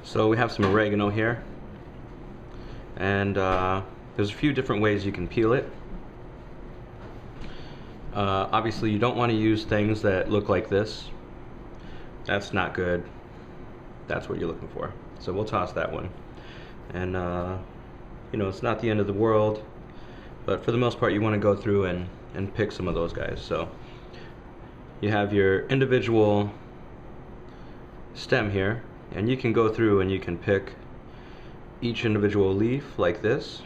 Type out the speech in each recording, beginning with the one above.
So we have some oregano here, and there's a few different ways you can peel it. Obviously you don't want to use things that look like this. That's not good. That's what you're looking for. So we'll toss that one. And you know, it's not the end of the world, but for the most part you want to go through and pick some of those guys. So you have your individual stem here, and you can go through and you can pick each individual leaf like this,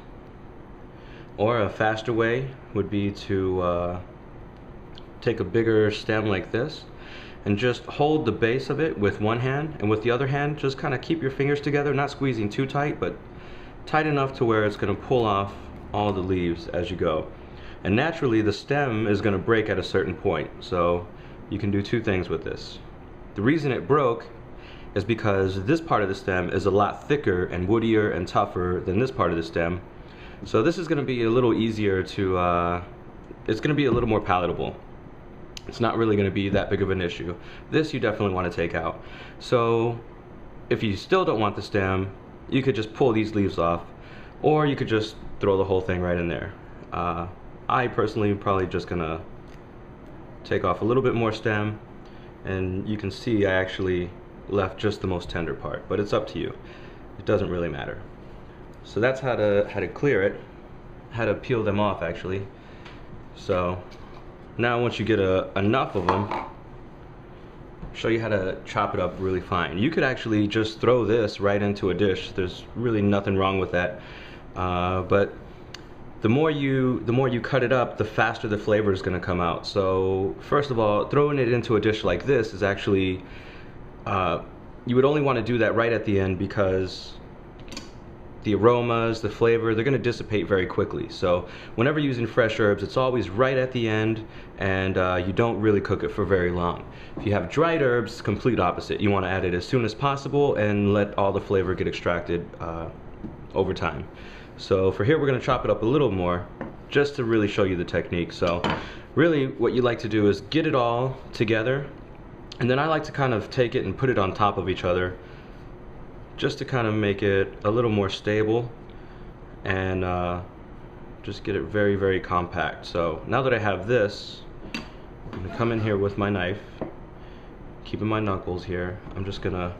or a faster way would be to take a bigger stem like this and just hold the base of it with one hand, and with the other hand just kind of keep your fingers together, not squeezing too tight, but tight enough to where it's going to pull off all the leaves as you go. And naturally the stem is going to break at a certain point, so you can do two things with this. The reason it broke is because this part of the stem is a lot thicker and woodier and tougher than this part of the stem. So this is going to be a little easier to, it's going to be a little more palatable. It's not really going to be that big of an issue. This you definitely want to take out. So if you still don't want the stem, you could just pull these leaves off, or you could just throw the whole thing right in there. I personally am probably just going to take off a little bit more stem, and you can see I actually left just the most tender part, but it's up to you. It doesn't really matter. So that's how to clear it, how to peel them off actually. So now once you get enough of them, I'll show you how to chop it up really fine. You could actually just throw this right into a dish. There's really nothing wrong with that. But the more you cut it up, the faster the flavor is going to come out. So first of all, throwing it into a dish like this is actually, you would only want to do that right at the end, because the aromas, the flavor, they're going to dissipate very quickly. So whenever using fresh herbs, it's always right at the end, and you don't really cook it for very long. If you have dried herbs, complete opposite. You want to add it as soon as possible and let all the flavor get extracted over time. So for here we're going to chop it up a little more just to really show you the technique. So really what you like to do is get it all together, and then I like to kind of take it and put it on top of each other just to kind of make it a little more stable, and just get it very, very compact. So now that I have this, I'm going to come in here with my knife, keeping my knuckles here. I'm just going to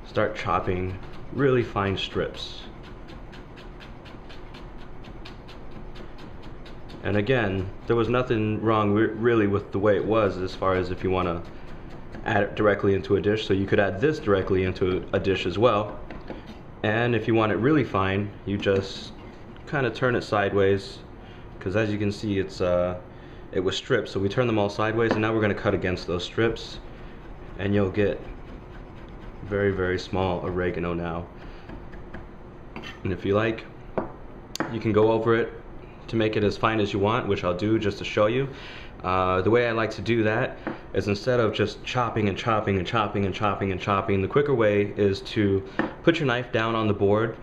start chopping really fine strips. And again, there was nothing wrong really with the way it was, as far as if you want to add it directly into a dish. So you could add this directly into a dish as well. And if you want it really fine, you just kind of turn it sideways, because as you can see it was strips, so we turn them all sideways, and now we're going to cut against those strips, and you'll get very, very small oregano now. And if you like, you can go over it to make it as fine as you want, which I'll do just to show you. The way I like to do that is, instead of just chopping and chopping and chopping and chopping and chopping, the quicker way is to put your knife down on the board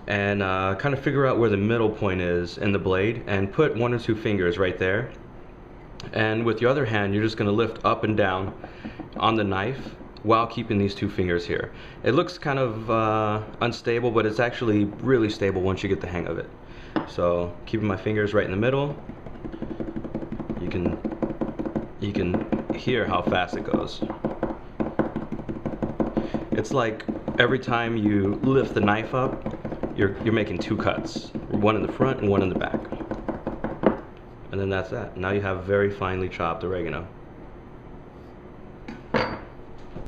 and kind of figure out where the middle point is in the blade, and put 1 or 2 fingers right there. And with your other hand, you're just going to lift up and down on the knife while keeping these 2 fingers here. It looks kind of unstable, but it's actually really stable once you get the hang of it. So keeping my fingers right in the middle, you can hear how fast it goes. It's like every time you lift the knife up, you're making 2 cuts, one in the front and one in the back. And then that's that. Now you have very finely chopped oregano.